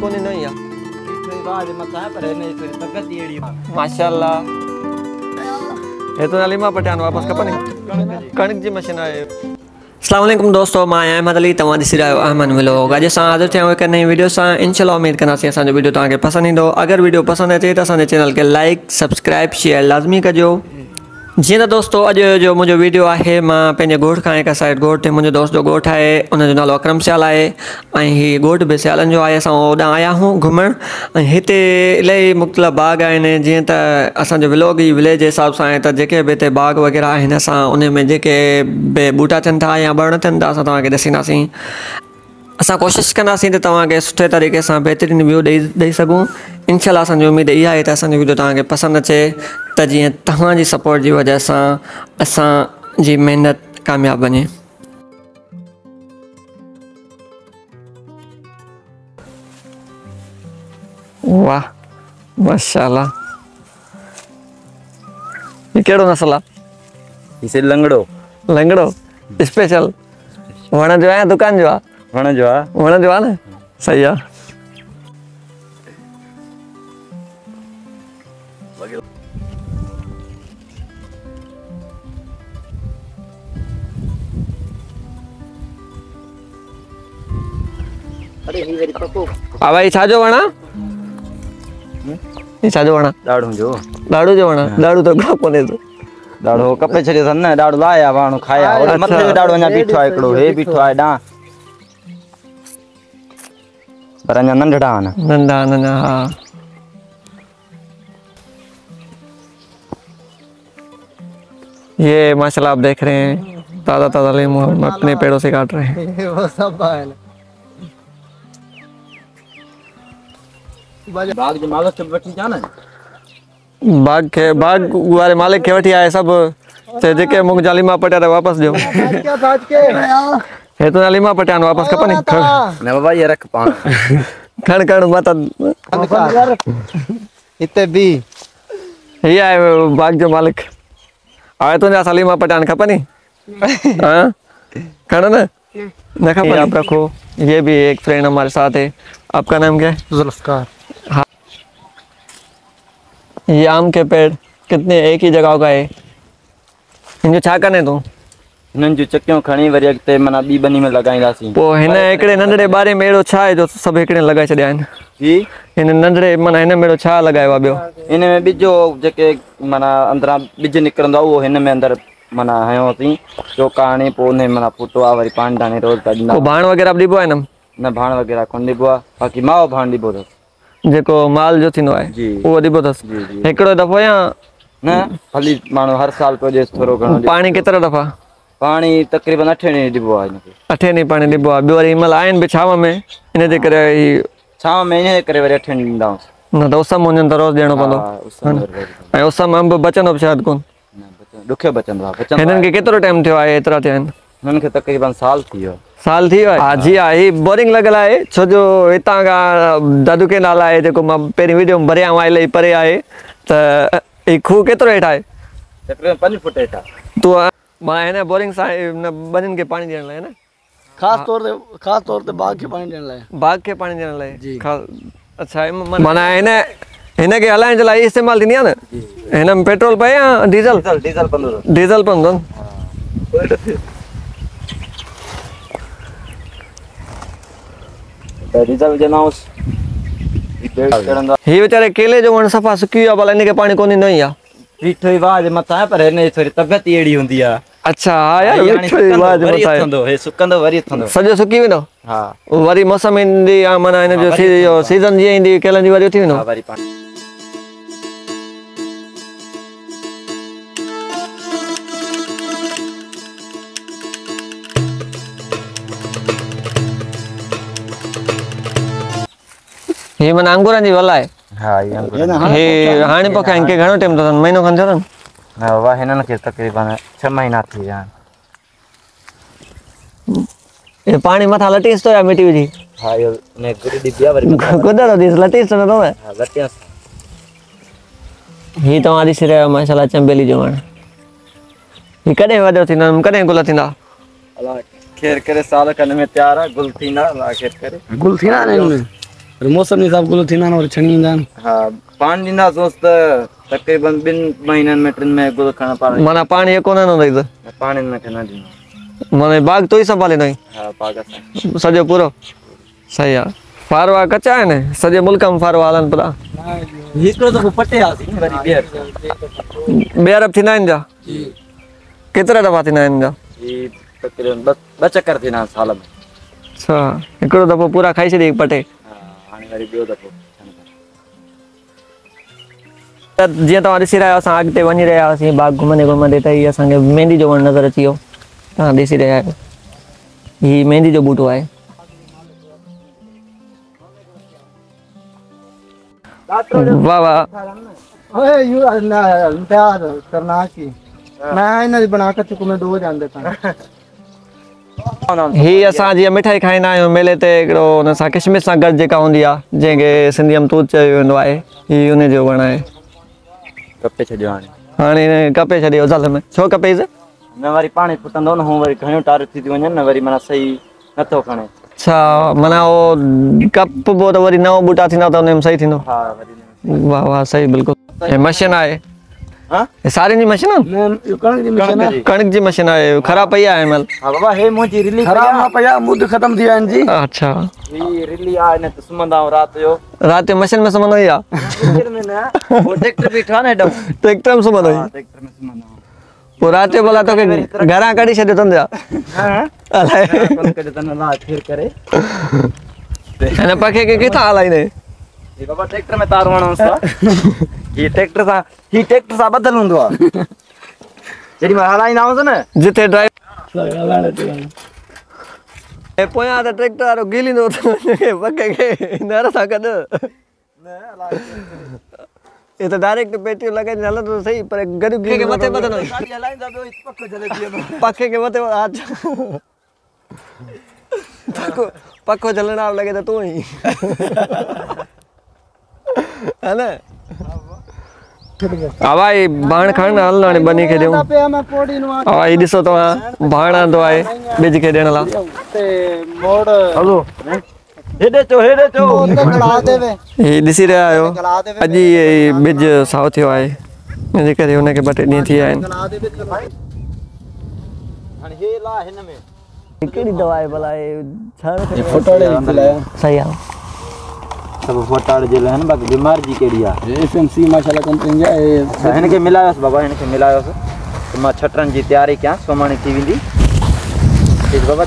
कोनी नहीं है माशाल्लाह ये तो नालिमा पटान वापस कपनी कणिक जी मशीन आए। अस्सलाम वालेकुम दोस्तों, मैं अहमद अली तव्हां ॾिसी रहियो अहमद व्लॉग। अॼु असां हाज़िर थिया आहियूं हिकु नई वीडियो सां। इंशाल्लाह उम्मीद कंदासीं असांजो वीडियो तव्हांखे पसंदि ईंदो। अगरि वीडियो पसंदि अचे त असांजे चैनल खे लाइक सब्सक्राइब शेयर लाज़मी कजो। जी त दोस्तों, अॼु जो मुंहिंजो वीडियो आहे मां पंहिंजे ॻोठ खां हिकु साइड ॻोठ मुंहिंजो दोस्त जो ॻोठ आहे, उनजो नालो अकरम सियाल आहे ऐं हीउ ॻोठ बि सियालनि जो आहे। असां होॾां आया आहियूं घुमणु ऐं हिते इलाही मुख़्तलिफ़ बाग़ आहिनि। जीअं त असांजो व्लॉग ई विलेज जे हिसाब सां आहे त जेके बि हिते बाग़ वग़ैरह आहिनि असां उन में जेके बि बूटा थियनि था या वण थियनि था असां तव्हांखे ॾिसींदासीं। असां कोशिशि कंदासीं त तव्हांखे सुठे तरीक़े सां बहितरीनु व्यू ॾेई सघूं। इंशाल्लाह असांजी उमेद इहा आहे त असांजो वीडियो तव्हांखे पसंदि अचे त जीअं तव्हांजी सपोर्ट जी वजह सां असांजी महिनत कामयाबु बने। वाह माशाल्लाह, ये कहिड़ो नस्ल आहे? इसे लंगड़ो लंगड़ो स्पेशल वण जो आहे दुकान जो आहे? वण जो आहे। वण जो आहे न, सही आहे। हा भाई, छाजो वण आहे? ये छाजो वण आहे? ॾाढ़ो जो वण आहे। ॾाढ़ो त घणो कोन्हे तो ॾाढ़ो कपे छॾियो अथनि न, ॾाढ़ो लाया माण्हू खाया और मथे जो ॾाढ़ो अञा बीठो आहे हिकिड़ो, हे बीठो आहे ॾांहुं पर अञा नंढड़ा आहिनि। नंढा हा। ये माशाल्लाह आप देख रहे हैं ताज़ा ताज़ा लीमू हम अपने पेड़ों से काट रहे हैं। वो सब है बाग जो मालिक के वठी जाना, बाग वाले मालिक के वठी आए सब ते जेके मुख जालिमा पटिया था वापस दो। हे तो नालिमा पटियान वापस खपनी न बाबा ये रख पा खण मत इते भी ये आए बाग जो मालिक आए तो ना सालिमा पटियान खपनी। हां खण न खपनी, आप रखो। ये भी एक फ्रेंड हमारे साथ है। आपका नाम क्या है? जुल्फकार। हाँ, ये आम के पेड़ कितने एक ही जगह का है? इनजो छा कने तू? इन्हनि जूं चकियूं खणी वरी अॻिते माना ॿी बनी में लॻाईंदासीं। पोइ हिन हिकिड़े नंढड़े ॿारे में अहिड़ो छा आहे जो सभु हिकिड़े लॻाए छॾिया आहिनि? जी हिन नंढड़े माना हिन में अहिड़ो छा लॻायो आहे ॿियो? इन में ॿिजो जेके माना अंदरां ॿिज निकिरंदो आहे उहो हिन में अंदरि माना हयो अथई चौका हणी पोइ उन में माना फुटो आहे वरी पाणी डाणे रोज़ कढंदा। पोइ भाण वग़ैरह बि ॾिबो आहे हिन न भाण वग़ैरह कोन ॾिबो आहे, बाक़ी माओ भाण ॾिबो अथसि जेको माल जो थींदो आहे जी उहो ॾिबो अथसि जी जी। हिकिड़ो दफ़ो या न भली माण्हू हर साल पियो ॾिएसि थोरो घणो। पाणी केतिरा दफ़ा? पाणी तक़रीबन 8 ॾींहं ॾिबो आहे हिनखे। 8 ॾींहं पाणी ॾिबो आहे। ॿियो वरी हिनमहिल आहिनि बि छांव में, इन जे करे छांव में इन करे वरी 8 ॾींहं ॾींदा आहियूं। न त उस में वञनि त रोज़ ॾियणो पवंदो ऐं उस में अंब बचंदो बि शायदि कोन? ॾुखियो बचंदो आहे। हिननि खे केतिरो टाइम थियो आहे एतिरा थिया आहिनि? हिननि खे तक़रीबन साल थी वियो। साल थी वियो आहे? हा जी हा। ही बोरिंग लॻल आहे छो जो हितां खां दादू के नाला आहे जेको मां पहिरीं वीडियो में भरिया आहियां इलाही परे आहे। त ही खूह केतिरो हेठि आहे? तक़रीबन 5 फुट हेठि आहे। तूं मां हिन बोरिंग सां ॿनियुनि खे पाणी ॾियण लाइ न ख़ास तौर ते बाग खे पाणी ॾियण लाइ। बाग खे पाणी ॾियण लाइ? अच्छा, माना हिनखे हलाइण जे लाइ इस्तेमालु थींदी आहे न? हिन में पेट्रोल पए या डीज़ल? डीज़ल पवंदो। डीज़ल जे नाउ ही वीचारे केले जो वण सफ़ा सुकी वियो आहे, भला हिनखे पाणी कोन ॾींदो ई आहे? बीठो ई वाह जे मथां आहे पर हिन जी थोरी तबियत ई अहिड़ी हूंदी आहे। अच्छा हा यार, बीठो ई वाह जे मथां थंदो हे सुकंदो वरी थंदो सॼो सुकी वेंदो। हा वरी मौसम ईंदी आहे माना हिन जो सीज़न जीअं ईंदी केलनि जी वरी थी वेंदो। वरी पाणी हे माना अंगूरनि जी वल आहे? हा हे हाणे पोइ इनखे घणो टाइम थियो अथनि? महीनो खनि थियो अथनि? हा वाह हिननि खे तक़रीबन 6 महीना थी विया आहिनि। ये पानी मथा लटीस तो या मिट्टी विझी? हाँ यो ने गुड़ी दिया वरी गुदड़ो दिस लटीस तो न तो है? हाँ लटियां ही तव्हां ॾिसी रहियो माशाल्लाह चंबेली जो वण। ही कॾहिं वॾो थींदो कॾहिं गुल थींदा? अल्लाह खैर करे साल खन में तैयार आहे गुल थींदा अल्लाह खैर करे। गुल थींदा आहिनि इनमें? और मौसम हिसाब को थीना और छणी दान हाँ पानी दींदा सोच तकरीबन 2 महीनन में 3 में गुल खाना पानी माना पानी कोन न दैदो पानी में खाना दी माने बाग तो ही संभाले नहीं हाँ पागा सा सजो पूरो सही है फारवा कच्चा है ने सजे मुल्क में फारवा हलन पड़ा हिकड़ो तो पटे आसी वरी बेर बेर अब थीना जा केतरा दफा थीना जा ये तकरीबन बस चक्कर थी ना साल में अच्छा एकड़ो दफो पूरा खाई छडी पटे हाँ आने वाली बियो दफो जीअं तव्हां ॾिसी रहिया असां अॻिते वञी रहिया हुआसीं बाग घुमंदे घुमंदे त हीअ असांखे मेहंदी जो वणु नज़र अची वियो तव्हां ॾिसी रहिया आहियो हीअ मेहंदी जो बूटो आहे वाह वाह ओए यू ना प्यार करना की मैं इन बना के चुक में 2 जान देता हीअ असां जीअं मिठाई खाईंदा आहियूं मेले ते हिकिड़ो हुन सां किशमिश सां गॾु जेका हूंदी आहे जंहिंखे सिंधीअ में तूत चयो वेंदो आहे हीअ उनजो वणु आहे कपे छॾियो हाणे हाणे कपे छॾियो ज़ल में छो कपेसि न वरी पाणी फुटंदो न हूं वरी घणियूं टारियूं थी वञनि न वरी माना सही नथो खणे अच्छा माना उहो कप पोइ त वरी नओं बूटा थींदा त हुन में सही थींदो हा वरी वाह वाह सही बिल्कुलु हे मशीन आहे हाँ हे सारियुनि जी मशीन आहे मैं यू कणक जी मशीन है कणिक जी मशीन आहे ख़राब पई आहे हिनमहिल हाँ बाबा हे मुंहिंजी रिली खराब ना पया मुद खत्म थी आइन जी अच्छा ही रिली आ न त सुमंदा आहियूं राति जो राति जो मशीन में सुम्हंदो ई आहे ट्रैक्टर में न वो ट्रैक्टर बीठो आहे न हेॾो ट्रैक्टर में सुम्हंदो ई हाँ ट्रैक्टर में सुमंदा आहियूं पोइ राति जो भला तोखे घरां कढी छॾियो अथनि छा हाँ अलाए कौन करे तन ला फिर करे हिन पखे खे किथां हलाईंदे हे बाबा ट्रैक्टर में तार वणो सा ही ट्रैक्टर सां बदल हूंदो आहे जॾहिं मां हलाईंदा आहियूं न जिथे ड्राइव लगाने ते हे पोयां त ट्रैक्टर वारो गिलींदो त पखे खे नर सां गॾु ये तो डायरेक्ट पेटी लगे हलंदो तो सही पर गरीब के मथे बदनो गाड़ी हलाईंदा ॿियो पको जले थी पखे के मथे पको पको जलना लगे तो तू ही है ना आवाई बाण खण हलने बनी के देऊ पे मैं पोड़ी नु आवाई दिसो तो बाण आंदो आए बिज के देण ला ते मोड़ हलो हेडे चो गला देवे ये दिसी रहा आयो अजी ये बिज साव थियो आए जे करे उनके बटे नी थी आइन गला देवे भाई हां हे ला हिन में केड़ी दवा है भला ये छाण ये फोटाड़े लाया सही आ सब फोटाड़े जे लाइन बाकी बीमार जी केड़ी आ एफएमसी माशाल्लाह कंपनी जा हिन के मिलायोस बाबा हिन के मिलायोस तो मां छटरन जी तैयारी क्या सोमाणी थी विंदी ठीक बाबा